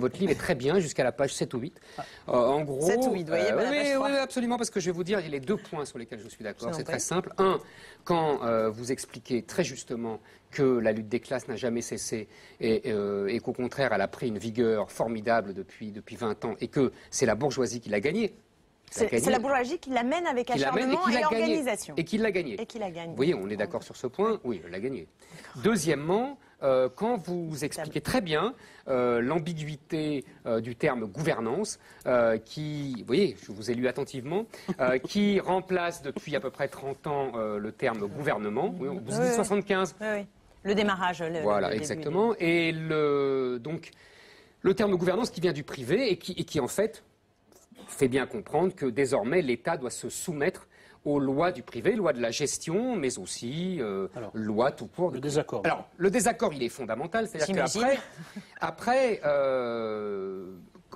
Votre livre est très bien jusqu'à la page 7 ou 8. En gros, 7 ou 8, vous voyez, oui, absolument, parce que je vais vous dire, il y a les 2 points sur lesquels je suis d'accord. C'est très simple. Un, quand vous expliquez très justement que la lutte des classes n'a jamais cessé et qu'au contraire, elle a pris une vigueur formidable depuis 20 ans et que c'est la bourgeoisie qui l'a gagnée. C'est la bourgeoisie qui l'amène avec acharnement et organisation. Et qui l'a gagné. Vous voyez, on est d'accord sur ce point. Oui, elle l'a gagné. Deuxièmement, quand vous expliquez très bien l'ambiguïté du terme gouvernance, qui, vous voyez, je vous ai lu attentivement, qui remplace depuis à peu près 30 ans le terme gouvernement. Oui, vous dites 75. Oui. Le démarrage. Voilà, exactement. Et donc, le terme gouvernance qui vient du privé et qui en fait, fait bien comprendre que désormais l'État doit se soumettre aux lois du privé, lois de la gestion, mais aussi lois tout court. Le désaccord. Alors, le désaccord, il est fondamental. C'est-à-dire qu'après,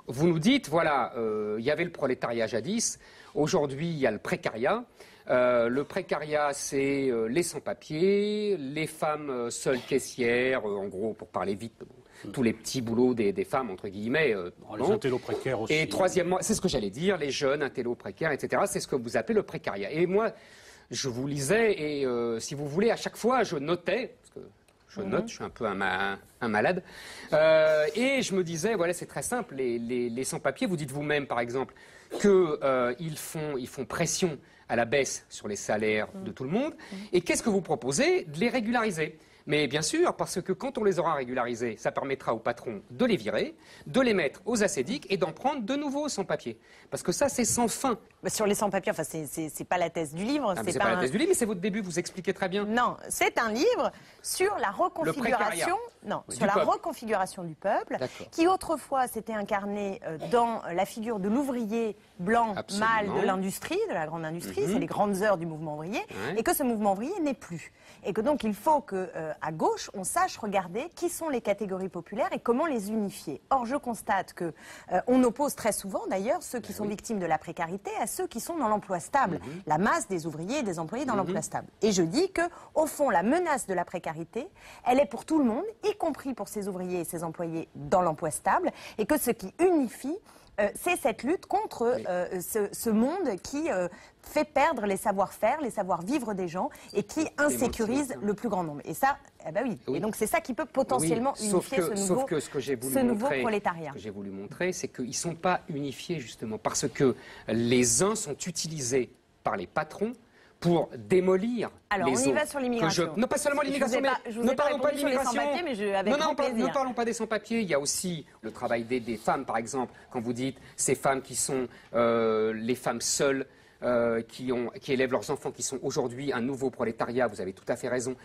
vous nous dites, voilà, il y avait le prolétariat jadis, aujourd'hui, il y a le précariat. Le précariat, c'est les sans-papiers, les femmes seules caissières, en gros, pour parler vite, tous les petits boulots des femmes, entre guillemets. Les intellos précaires aussi. Et troisièmement, c'est ce que j'allais dire, les jeunes, intellos précaires, etc. C'est ce que vous appelez le précariat. Et moi, je vous lisais, et si vous voulez, à chaque fois, je notais, parce que je note, je suis un peu un malade, et je me disais, voilà, c'est très simple, les sans-papiers, vous dites vous-même, par exemple, qu'ils font pression à la baisse sur les salaires de tout le monde. Et qu'est-ce que vous proposez? De les régulariser. Mais bien sûr, parce que quand on les aura régularisés, ça permettra aux patrons de les virer, de les mettre aux assédiques et d'en prendre de nouveaux sans-papiers. Parce que ça, c'est sans fin. Sur les sans-papiers, enfin, c'est pas la thèse du livre. C'est pas la thèse du livre, mais c'est votre début, vous expliquez très bien. Non, c'est un livre sur la reconfiguration, reconfiguration du peuple, qui autrefois s'était incarné dans la figure de l'ouvrier blanc, mâle de l'industrie, de la grande industrie, c'est les grandes heures du mouvement ouvrier, et que ce mouvement ouvrier n'est plus. Et que donc il faut que à gauche, on sache regarder qui sont les catégories populaires et comment les unifier. Or, je constate que on oppose très souvent, d'ailleurs, ceux qui sont victimes de la précarité à ceux qui sont dans l'emploi stable. La masse des ouvriers et des employés dans l'emploi stable. Et je dis que, au fond, la menace de la précarité, elle est pour tout le monde, y compris pour ces ouvriers et ces employés dans l'emploi stable, et que ce qui unifie, c'est cette lutte contre ce monde qui fait perdre les savoir-faire, les savoir-vivre des gens et qui insécurise le plus grand nombre. Et ça, oui. Et donc c'est ça qui peut potentiellement unifier ce nouveau prolétariat. Ce que j'ai voulu montrer, c'est qu'ils ne sont pas unifiés justement parce que les uns sont utilisés par les patrons pour démolir alors, les autres. Alors, on y va sur l'immigration. Non, pas seulement l'immigration, mais ne parlons pas de l'immigration. Ne parlons pas des sans-papiers. Il y a aussi le travail des femmes, par exemple. Quand vous dites ces femmes qui sont les femmes seules, qui élèvent leurs enfants, qui sont aujourd'hui un nouveau prolétariat, vous avez tout à fait raison,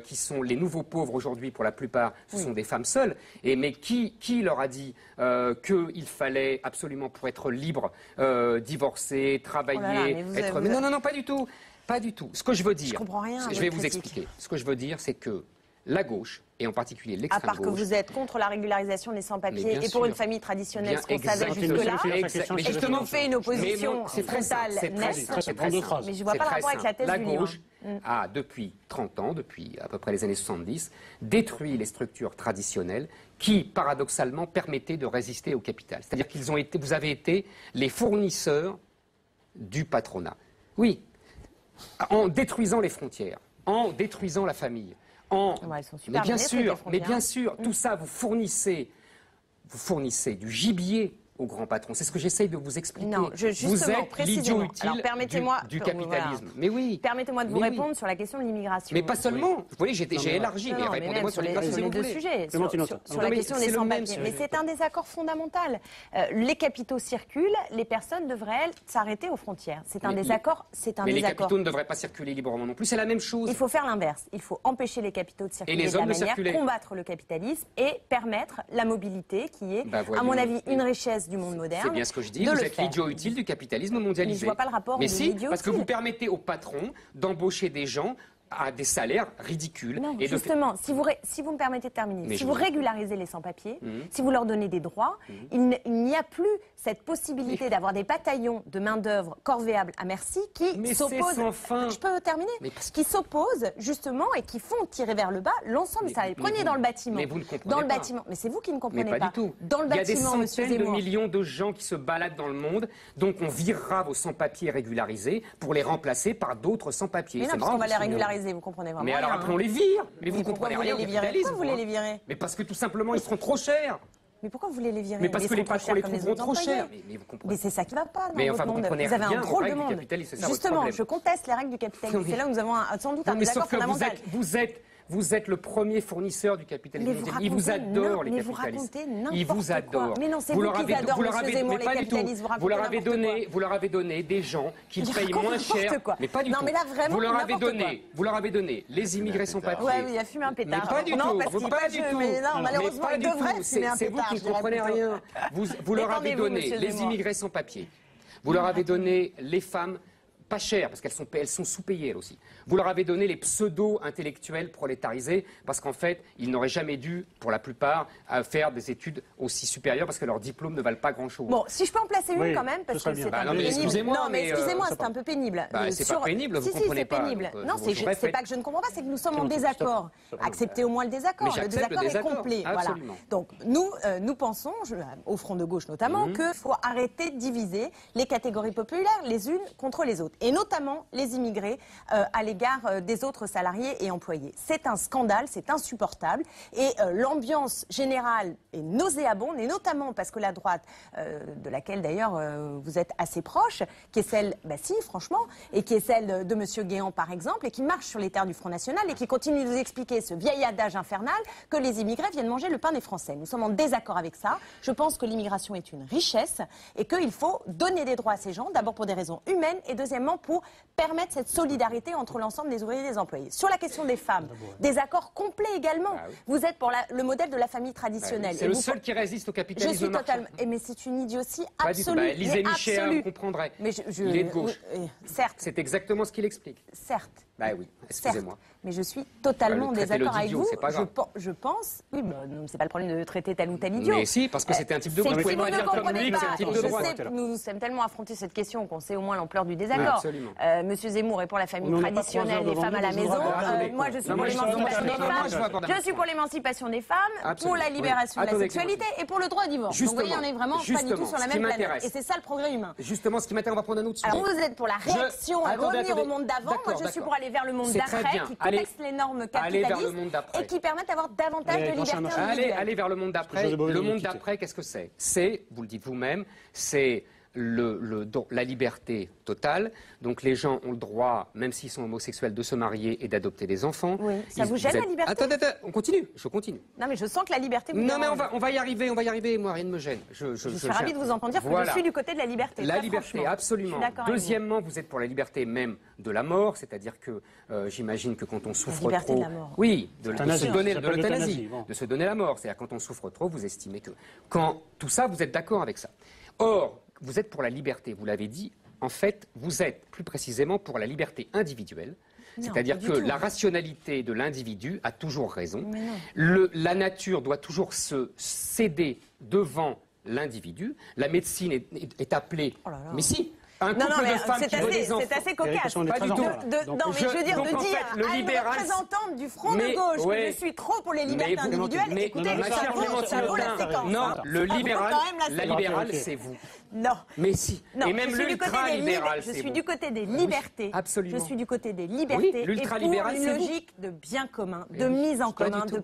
qui sont les nouveaux pauvres aujourd'hui pour la plupart, ce sont des femmes seules. Mais qui leur a dit qu'il fallait absolument pour être libre, divorcer, travailler, être... Mais non, pas du tout. Pas du tout. Ce que je veux dire, je comprends rien. Je vais vous expliquer. Ce que je veux dire, c'est que la gauche, et en particulier l'extrême gauche... À part que vous êtes contre la régularisation des sans-papiers et pour une famille traditionnelle, ce qu'on savait jusque-là, et que vous faites une opposition frontale nette, mais je ne vois pas le rapport avec la thèse du livre. La gauche a, depuis 30 ans, depuis à peu près les années 70, détruit les structures traditionnelles qui, paradoxalement, permettaient de résister au capital. C'est-à-dire que vous avez été les fournisseurs du patronat. Oui, en détruisant les frontières, en détruisant la famille, mais bien sûr, tout ça, vous fournissez du gibier aux grands patrons. C'est ce que j'essaye de vous expliquer. Non, vous êtes l'idiot utile du capitalisme. Voilà. Mais oui. Permettez-moi de vous répondre sur la question de l'immigration. Mais pas seulement. Vous voyez, j'ai élargi, mais répondez-moi sur les deux sujets. Sur la question des sans-papiers. Mais c'est un désaccord fondamental. Les capitaux circulent, les personnes devraient, elles, s'arrêter aux frontières. C'est un désaccord. Mais les capitaux ne devraient pas circuler librement non plus. C'est la même chose. Il faut faire l'inverse. Il faut empêcher les capitaux de circuler de la manière, combattre le capitalisme et permettre la mobilité qui est, à mon avis, une richesse du monde moderne. C'est bien ce que je dis, vous êtes l'idiot utile du capitalisme mondialisé. Mais je vois pas le rapport mais si, l'idiot parce que utile. vous permettez aux patrons d'embaucher des gens à des salaires ridicules. Non, et justement, si vous me permettez de terminer, si vous régularisez les sans-papiers, si vous leur donnez des droits, il n'y a plus cette possibilité d'avoir des bataillons de main-d'œuvre corvéables à merci qui s'opposent. Je peux terminer, qui s'opposent justement et qui font tirer vers le bas l'ensemble des salariés. Prenez dans le bâtiment. Mais vous ne comprenez dans le pas. Bâtiment. Mais c'est vous qui ne comprenez pas. Du tout. Dans le bâtiment, il y a des centaines de millions de gens qui se baladent dans le monde, donc on virera vos sans-papiers régularisés pour les remplacer par d'autres sans-papiers. Mais non, parce qu'on va les régulariser, vous comprenez vraiment. Mais alors après on les vire. Mais vous comprenez rien au capitalisme. Pourquoi vous voulez les virer? Mais parce que tout simplement ils seront trop chers. Mais pourquoi vous voulez les virer? Mais parce que les patrons les trouveront trop chers. Mais c'est ça qui ne va pas. Mais enfin, vous comprenez rien. Vous avez un drôle de monde. Justement, je conteste les règles du capitalisme. C'est là où nous avons sans doute un désaccord fondamental. Vous êtes le premier fournisseur du capitalisme. Ils vous adorent, les capitalistes. Ils vous adorent. Mais non, c'est vous qui adorez, M. Zemmour, les capitalistes. Vous leur avez donné des gens qui payent moins cher. Mais pas du tout. Non, mais là, vraiment, vous leur avez donné les immigrés sans papier. Ouais, il a fumé un pétard. Mais pas du tout. Pas du tout. Non, malheureusement, il devrait fumer un pétard. C'est vous qui ne comprenez rien. Vous leur avez donné les immigrés sans papier. Vous leur avez donné les femmes pas chères, parce qu'elles sont sous-payées elles aussi. Vous leur avez donné les pseudo-intellectuels prolétarisés, parce qu'en fait, ils n'auraient jamais dû, pour la plupart, faire des études aussi supérieures, parce que leurs diplômes ne valent pas grand-chose. Bon, si je peux en placer une quand même, parce que c'est un peu pénible. Excusez-moi, non, mais excusez-moi, c'est un peu pénible. C'est pas pénible, vous comprenez pas. Si, c'est pénible. Non, c'est pas que je ne comprends pas, c'est que nous sommes en désaccord. Acceptez au moins le désaccord. Le désaccord est complet. Voilà. Donc, nous pensons, au Front de gauche notamment, qu'il faut arrêter de diviser les catégories populaires les unes contre les autres. Et notamment les immigrés à l'égard des autres salariés et employés. C'est un scandale, c'est insupportable et l'ambiance générale est nauséabonde et notamment parce que la droite, de laquelle d'ailleurs vous êtes assez proche, qui est celle, si franchement, et qui est celle de M. Guéant par exemple et qui marche sur les terres du Front National et qui continue de nous expliquer ce vieil adage infernal que les immigrés viennent manger le pain des Français. Nous sommes en désaccord avec ça. Je pense que l'immigration est une richesse et qu'il faut donner des droits à ces gens, d'abord pour des raisons humaines et deuxièmement pour permettre cette solidarité entre l'ensemble des ouvriers et des employés. Sur la question des femmes, des accords complets également. Vous êtes pour le modèle de la famille traditionnelle. C'est le seul qui résiste au capitalisme. Je suis totalement. Mais c'est une idiotie absolue. Lisez Michel, vous comprendrez. Mais il est de gauche. Certes. C'est exactement ce qu'il explique. Certes. Oui, excusez-moi. Mais je suis totalement en désaccord avec vous. Je pense, c'est pas le problème de traiter tel ou tel idiot. Mais si, parce que c'était un type de droit. Vous ne comprenez pas. Nous sommes tellement affrontés cette question qu'on sait au moins l'ampleur du désaccord. Monsieur Zemmour est pour la famille traditionnelle, les femmes à la maison. Moi, je suis pour l'émancipation des femmes. Je suis pour l'émancipation des femmes, pour la libération de la sexualité et pour le droit au divorce. Donc, vous voyez, on est vraiment pas du tout sur la même planète. Et c'est ça le progrès humain. Justement, ce qui m'intéresse, on va prendre un autre sujet. Alors, vous êtes pour la réaction à revenir au monde d'avant. Moi, je suis pour aller vers le monde d'après, qui contexte les normes capitalistes et qui permettent d'avoir davantage de liberté individuelle. Allez vers le monde d'après. Le monde d'après, qu'est-ce que c'est? C'est, vous le dites vous-même, c'est la liberté totale. Donc les gens ont le droit, même s'ils sont homosexuels, de se marier et d'adopter des enfants. Oui. Ça vous gêne la liberté? Attends, on continue. Je continue. Non, mais je sens que la liberté vous Non, mais on va y arriver. Moi, rien ne me gêne. Je suis ravie de vous entendre dire que je suis du côté de la liberté. La liberté, absolument. Deuxièmement, vous êtes pour la liberté même de la mort, c'est-à-dire que j'imagine que quand on souffre trop, de la mort. oui, de se donner de l'euthanasie, de se donner la mort. C'est-à-dire quand on souffre trop, vous estimez que quand tout ça, vous êtes d'accord avec ça. Or, vous êtes pour la liberté, vous l'avez dit. En fait, vous êtes plus précisément pour la liberté individuelle. C'est-à-dire que la rationalité de l'individu a toujours raison. La nature doit toujours se céder devant l'individu. La médecine est appelée... Mais si. Un couple de femmes qui veut des enfants. C'est assez cocasse. Pas du tout. Non, mais je veux dire, de dire à une représentante du Front de gauche que je suis trop pour les libertés individuelles, écoutez, ça vaut la séquence. Non, la libérale, c'est vous. Non. Mais si. Et même l'ultra-libéral, c'est vous. Je suis du côté des libertés. Absolument. Je suis du côté des libertés et pour une logique de bien commun, de mise en commun, de